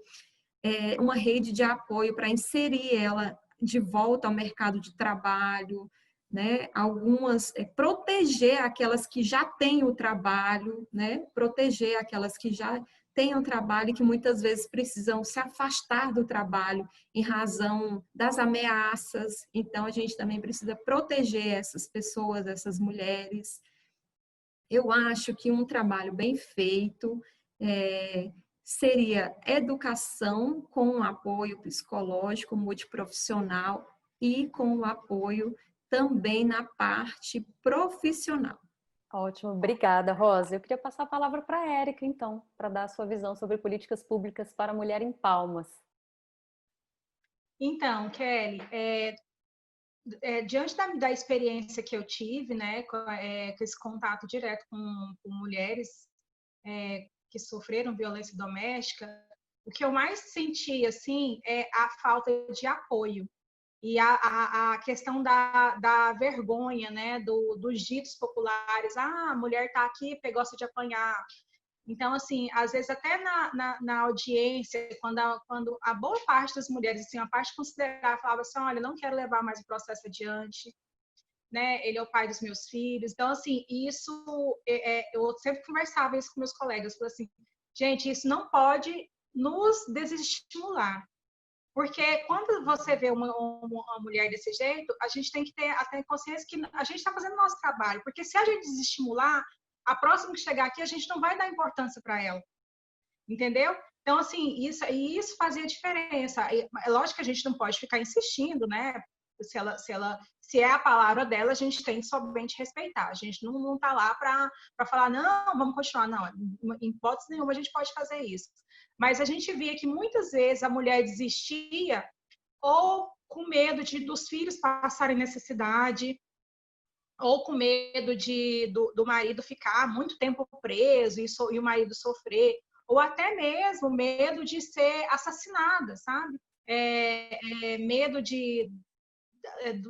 uma rede de apoio para inserir ela de volta ao mercado de trabalho, né? Algumas, proteger aquelas que já têm o trabalho, né? Proteger aquelas que já têm o trabalho e que muitas vezes precisam se afastar do trabalho em razão das ameaças. Então, a gente também precisa proteger essas pessoas, essas mulheres. Eu acho que um trabalho bem feito seria educação com apoio psicológico multiprofissional e com o apoio também na parte profissional. Ótimo, obrigada, Rosa. Eu queria passar a palavra para a Érica, então, para dar a sua visão sobre políticas públicas para a mulher em Palmas. Então, Kelly, diante da experiência que eu tive, né, com esse contato direto com mulheres que sofreram violência doméstica, o que eu mais senti, assim, é a falta de apoio e a questão da vergonha, né, dos ditos populares. Ah, a mulher está aqui, gosta de apanhar. Então, assim, às vezes até na audiência, quando a boa parte das mulheres, assim, a parte considerável, falava assim, olha, não quero levar mais o processo adiante, né? Ele é o pai dos meus filhos. Então, assim, isso, eu sempre conversava isso com meus colegas, falei assim, gente, isso não pode nos desestimular. Porque quando você vê uma mulher desse jeito, a gente tem que ter até consciência que a gente está fazendo o nosso trabalho. Porque se a gente desestimular, a próxima que chegar aqui, a gente não vai dar importância para ela. Entendeu? Então, assim, isso fazia diferença. É lógico que a gente não pode ficar insistindo, né? Se é a palavra dela, a gente tem que somente respeitar. A gente não tá lá para falar, não, vamos continuar. Não, em hipótese nenhuma a gente pode fazer isso. Mas a gente via que muitas vezes a mulher desistia ou com medo dos filhos passarem necessidade, ou com medo do marido ficar muito tempo preso e o marido sofrer, ou até mesmo medo de ser assassinada, sabe? Medo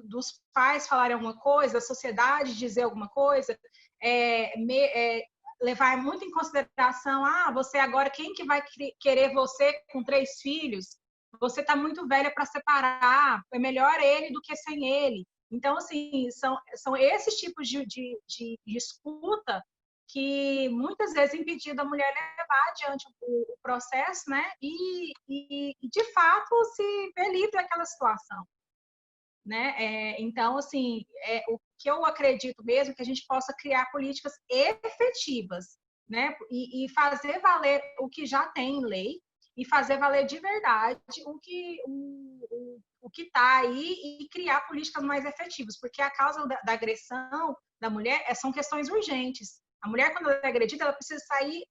dos pais falarem alguma coisa, da sociedade dizer alguma coisa, levar muito em consideração, você agora, quem que vai querer você com 3 filhos? Você está muito velha para separar, é melhor ele do que sem ele. Então, assim, são esses tipos de escuta que muitas vezes impediam a mulher levar adiante o processo, né? E de fato, se ver livre daquela situação. Né? Então, assim, o que eu acredito mesmo é que a gente possa criar políticas efetivas, né? E fazer valer o que já tem em lei e fazer valer de verdade o que está aí e criar políticas mais efetivas, porque a causa da agressão da mulher são questões urgentes. A mulher, quando ela é agredida, ela precisa sair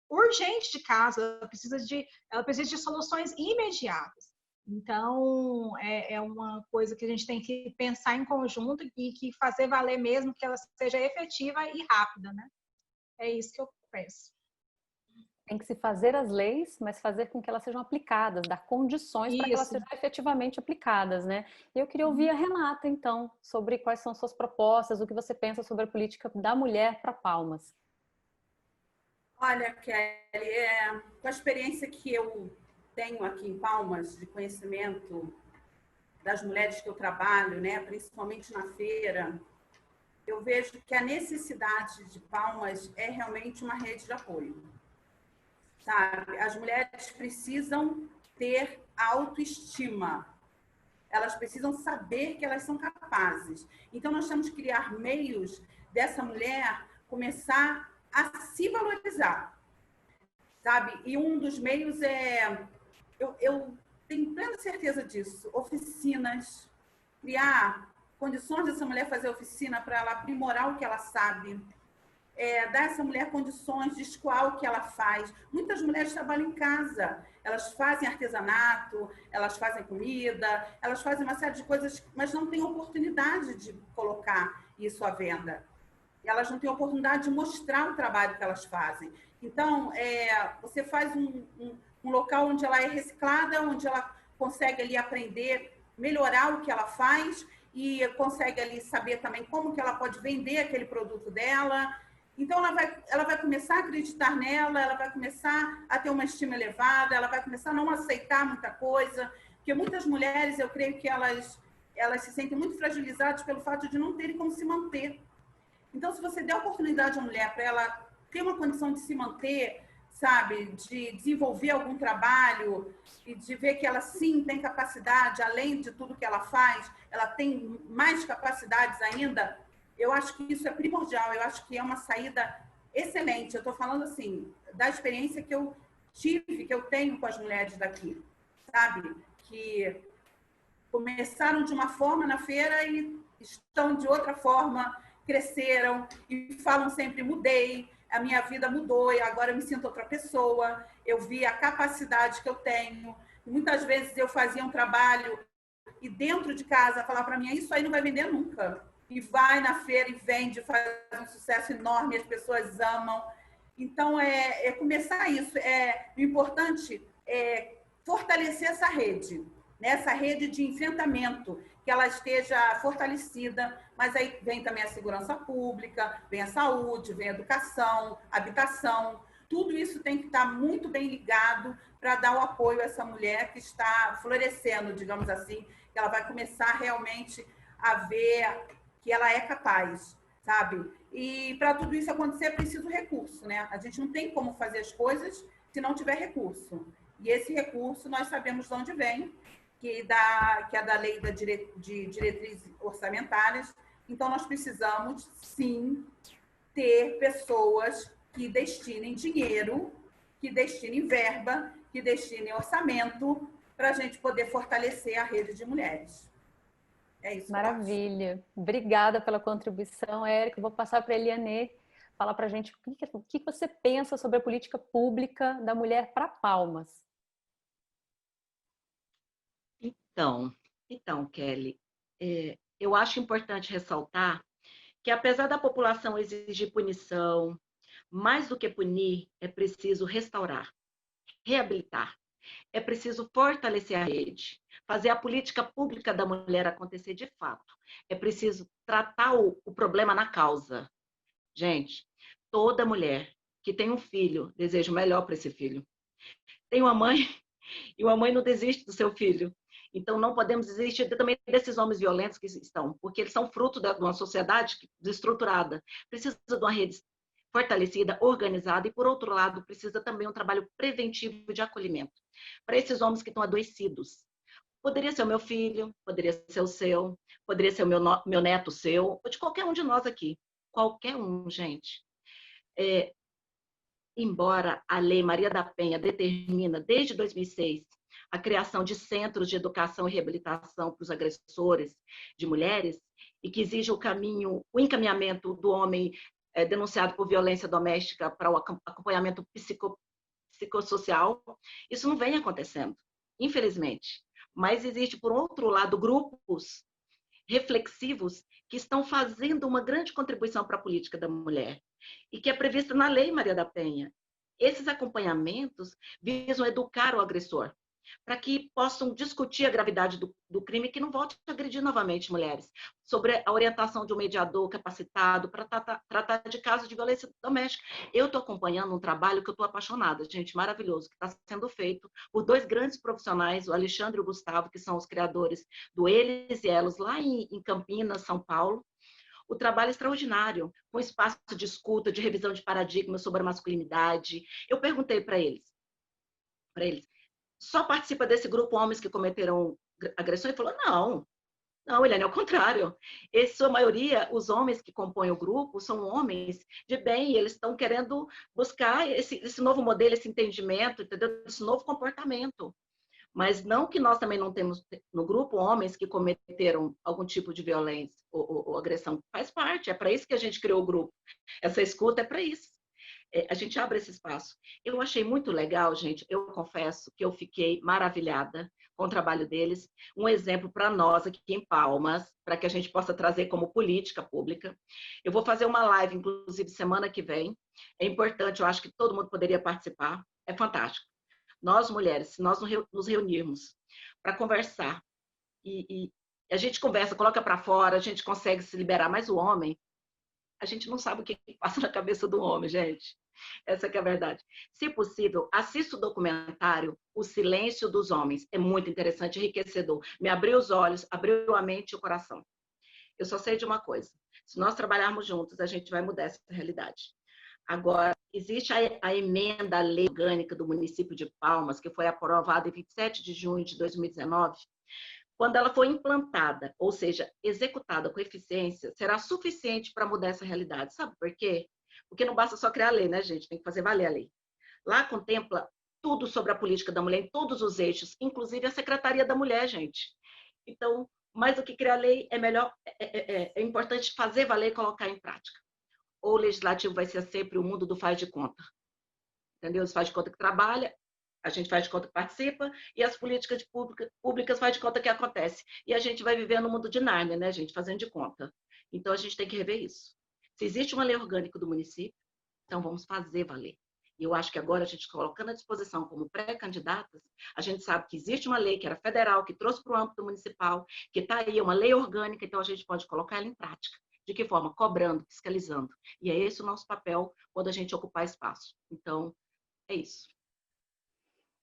urgente de casa, ela precisa de soluções imediatas. Então, é uma coisa que a gente tem que pensar em conjunto e que fazer valer mesmo que ela seja efetiva e rápida, né? É isso que eu penso. Tem que se fazer as leis, mas fazer com que elas sejam aplicadas, dar condições para que elas sejam efetivamente aplicadas, né? E eu queria ouvir a Renata, então, sobre quais são suas propostas, o que você pensa sobre a política da mulher para Palmas. Olha, Kelly, com a experiência que eu tenho aqui em Palmas, de conhecimento das mulheres que eu trabalho, né, principalmente na feira, eu vejo que a necessidade de Palmas é realmente uma rede de apoio. Sabe? As mulheres precisam ter autoestima. Elas precisam saber que elas são capazes. Então, nós temos que criar meios dessa mulher começar a se valorizar. Sabe? E um dos meios eu tenho plena certeza disso, oficinas, criar condições dessa mulher fazer oficina para ela aprimorar o que ela sabe, dar a essa mulher condições de escoar o que ela faz. Muitas mulheres trabalham em casa, elas fazem artesanato, elas fazem comida, elas fazem uma série de coisas, mas não têm oportunidade de colocar isso à venda. Elas não têm oportunidade de mostrar o trabalho que elas fazem. Então, você faz um local onde ela é reciclada, onde ela consegue ali aprender, melhorar o que ela faz e consegue ali saber também como que ela pode vender aquele produto dela. Então, ela vai começar a acreditar nela, ela vai começar a ter uma estima elevada, ela vai começar a não aceitar muita coisa, porque muitas mulheres, eu creio que elas se sentem muito fragilizadas pelo fato de não terem como se manter. Então, se você der oportunidade à mulher para ela ter uma condição de se manter, sabe, de desenvolver algum trabalho e de ver que ela sim tem capacidade, além de tudo que ela faz, ela tem mais capacidades ainda, eu acho que isso é primordial, eu acho que é uma saída excelente. Eu estou falando, assim, da experiência que eu tive, que eu tenho com as mulheres daqui, sabe? Que começaram de uma forma na feira e estão de outra forma, cresceram e falam sempre, mudei, a minha vida mudou e agora eu me sinto outra pessoa, eu vi a capacidade que eu tenho. Muitas vezes eu fazia um trabalho e dentro de casa falava para mim, isso aí não vai vender nunca. E vai na feira e vende, faz um sucesso enorme, as pessoas amam. Então, começar isso. O importante é fortalecer essa rede, né? Essa rede de enfrentamento, que ela esteja fortalecida, mas aí vem também a segurança pública, vem a saúde, vem a educação, habitação. Tudo isso tem que estar muito bem ligado para dar o apoio a essa mulher que está florescendo, digamos assim, que ela vai começar realmente a ver que ela é capaz, sabe? E para tudo isso acontecer é preciso recurso, né? A gente não tem como fazer as coisas se não tiver recurso. E esse recurso nós sabemos de onde vem, que é da lei de diretrizes orçamentárias. Então, nós precisamos, sim, ter pessoas que destinem dinheiro, que destinem verba, que destinem orçamento, para a gente poder fortalecer a rede de mulheres. É isso. Maravilha. Obrigada pela contribuição, Érica. Vou passar para a Eliane falar para a gente o que você pensa sobre a política pública da mulher para Palmas. Então, Kelly, eu acho importante ressaltar que, apesar da população exigir punição, mais do que punir, é preciso restaurar, reabilitar. É preciso fortalecer a rede, fazer a política pública da mulher acontecer de fato. É preciso tratar o problema na causa. Gente, toda mulher que tem um filho deseja o melhor para esse filho. Tem uma mãe e uma mãe não desiste do seu filho. Então, não podemos desistir também desses homens violentos que estão, porque eles são fruto de uma sociedade desestruturada. Precisa de uma rede fortalecida, organizada, e, por outro lado, precisa também um trabalho preventivo de acolhimento para esses homens que estão adoecidos. Poderia ser o meu filho, poderia ser o seu, poderia ser o meu neto seu, ou de qualquer um de nós aqui. Qualquer um, gente. Embora a Lei Maria da Penha determina, desde 2006, a criação de centros de educação e reabilitação para os agressores de mulheres, e que exige o encaminhamento do homem denunciado por violência doméstica para o acompanhamento psicossocial, isso não vem acontecendo, infelizmente. Mas existe, por outro lado, grupos reflexivos que estão fazendo uma grande contribuição para a política da mulher e que é prevista na Lei Maria da Penha. Esses acompanhamentos visam educar o agressor, para que possam discutir a gravidade do crime e que não volte a agredir novamente mulheres, sobre a orientação de um mediador capacitado para tratar de casos de violência doméstica. Eu estou acompanhando um trabalho que eu estou apaixonada, gente, maravilhoso, que está sendo feito por dois grandes profissionais, o Alexandre e o Gustavo, que são os criadores do Eles e Elos, lá em Campinas, São Paulo. O trabalho é extraordinário, com espaço de escuta, de revisão de paradigmas sobre a masculinidade. Eu perguntei para eles, só participa desse grupo homens que cometeram agressão? Ele falou, não, Eliane, é o contrário. Sua maioria, os homens que compõem o grupo, são homens de bem, e eles estão querendo buscar esse novo modelo, esse entendimento, entendeu? Esse novo comportamento. Mas não que nós também não temos no grupo homens que cometeram algum tipo de violência ou agressão. Faz parte, é para isso que a gente criou o grupo. Essa escuta é para isso. A gente abre esse espaço. Eu achei muito legal, gente. Eu confesso que eu fiquei maravilhada com o trabalho deles. Um exemplo para nós aqui em Palmas, para que a gente possa trazer como política pública. Eu vou fazer uma live, inclusive, semana que vem. É importante, eu acho que todo mundo poderia participar. É fantástico. Nós, mulheres, se nós nos reunirmos para conversar e a gente conversa, coloca para fora, a gente consegue se liberar, mas o homem, a gente não sabe o que passa na cabeça do homem, gente. Essa que é a verdade. Se possível, assista o documentário O Silêncio dos Homens. É muito interessante, enriquecedor. Me abriu os olhos, abriu a mente e o coração. Eu só sei de uma coisa. Se nós trabalharmos juntos, a gente vai mudar essa realidade. Agora, existe a emenda à lei orgânica do município de Palmas, que foi aprovada em 27 de junho de 2019. Quando ela for implantada, ou seja, executada com eficiência, será suficiente para mudar essa realidade. Sabe por quê? Porque não basta só criar a lei, né, gente? Tem que fazer valer a lei. Lá contempla tudo sobre a política da mulher, em todos os eixos, inclusive a Secretaria da Mulher, gente. Então, mais do que criar lei, é importante fazer valer e colocar em prática. Ou o legislativo vai ser sempre o mundo do faz de conta. Entendeu? Os faz de conta que trabalha, a gente faz de conta que participa, e as políticas públicas faz de conta que acontece. E a gente vai viver no mundo de Nárnia, né, gente? Fazendo de conta. Então, a gente tem que rever isso. Se existe uma lei orgânica do município, então vamos fazer valer. E eu acho que agora a gente colocando à disposição como pré-candidatas, a gente sabe que existe uma lei que era federal, que trouxe para o âmbito municipal, que está aí, uma lei orgânica, então a gente pode colocar ela em prática. De que forma? Cobrando, fiscalizando. E é esse o nosso papel quando a gente ocupar espaço. Então, é isso.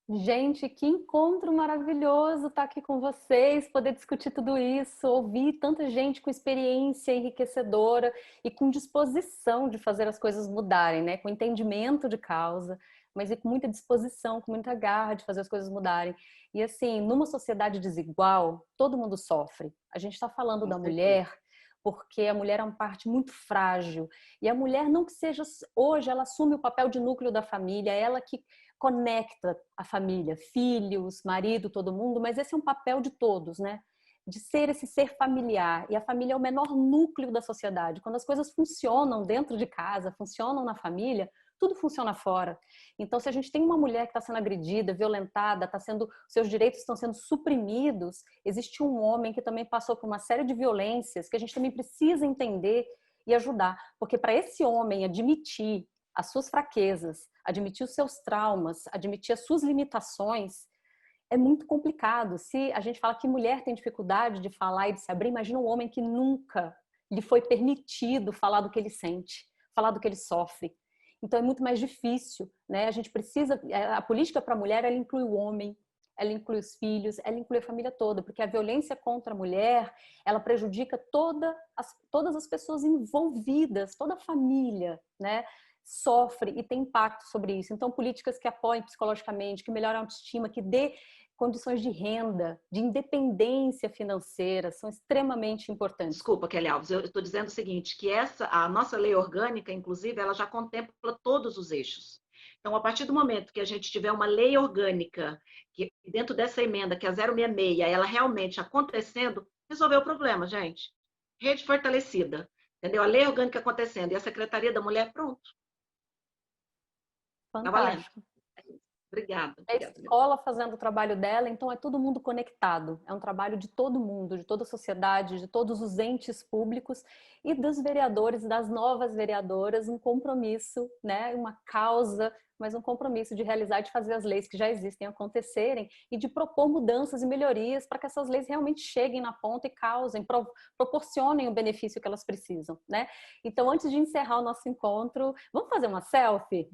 Gente, que encontro maravilhoso estar aqui com vocês, poder discutir tudo isso, ouvir tanta gente com experiência enriquecedora e com disposição de fazer as coisas mudarem, né? Com entendimento de causa, mas e com muita disposição, com muita garra de fazer as coisas mudarem. E assim, numa sociedade desigual, todo mundo sofre. A gente está falando da mulher porque a mulher é uma parte muito frágil. E a mulher, não que seja hoje, ela assume o papel de núcleo da família, ela que conecta a família, filhos, marido, todo mundo, mas esse é um papel de todos, né? De ser esse ser familiar. E a família é o menor núcleo da sociedade. Quando as coisas funcionam dentro de casa, funcionam na família, tudo funciona fora. Então, se a gente tem uma mulher que está sendo agredida, violentada, seus direitos estão sendo suprimidos, existe um homem que também passou por uma série de violências que a gente também precisa entender e ajudar. Porque para esse homem admitir as suas fraquezas, admitir os seus traumas, admitir as suas limitações, é muito complicado. Se a gente fala que mulher tem dificuldade de falar e de se abrir, imagina um homem que nunca lhe foi permitido falar do que ele sente, falar do que ele sofre. Então é muito mais difícil, né? A gente precisa, a política para a mulher, ela inclui o homem, ela inclui os filhos, ela inclui a família toda, porque a violência contra a mulher, ela prejudica todas as pessoas envolvidas, toda a família, né? Sofre e tem impacto sobre isso. Então, políticas que apoiem psicologicamente, que melhorem a autoestima, que dê condições de renda, de independência financeira, são extremamente importantes. Desculpa, Kelly Alves, eu estou dizendo o seguinte, que a nossa lei orgânica, inclusive, ela já contempla todos os eixos. Então, a partir do momento que a gente tiver uma lei orgânica, que dentro dessa emenda, que é a 066, ela realmente acontecendo, resolveu o problema, gente. Rede fortalecida, entendeu? A lei orgânica acontecendo e a Secretaria da Mulher, pronto. Fantástico. Obrigada. A escola fazendo o trabalho dela, então é todo mundo conectado. É um trabalho de todo mundo, de toda a sociedade, de todos os entes públicos e dos vereadores, das novas vereadoras, um compromisso, né? Uma causa, mas um compromisso de realizar, de fazer as leis que já existem acontecerem e de propor mudanças e melhorias para que essas leis realmente cheguem na ponta e causem, proporcionem o benefício que elas precisam, né? Então, antes de encerrar o nosso encontro, vamos fazer uma selfie?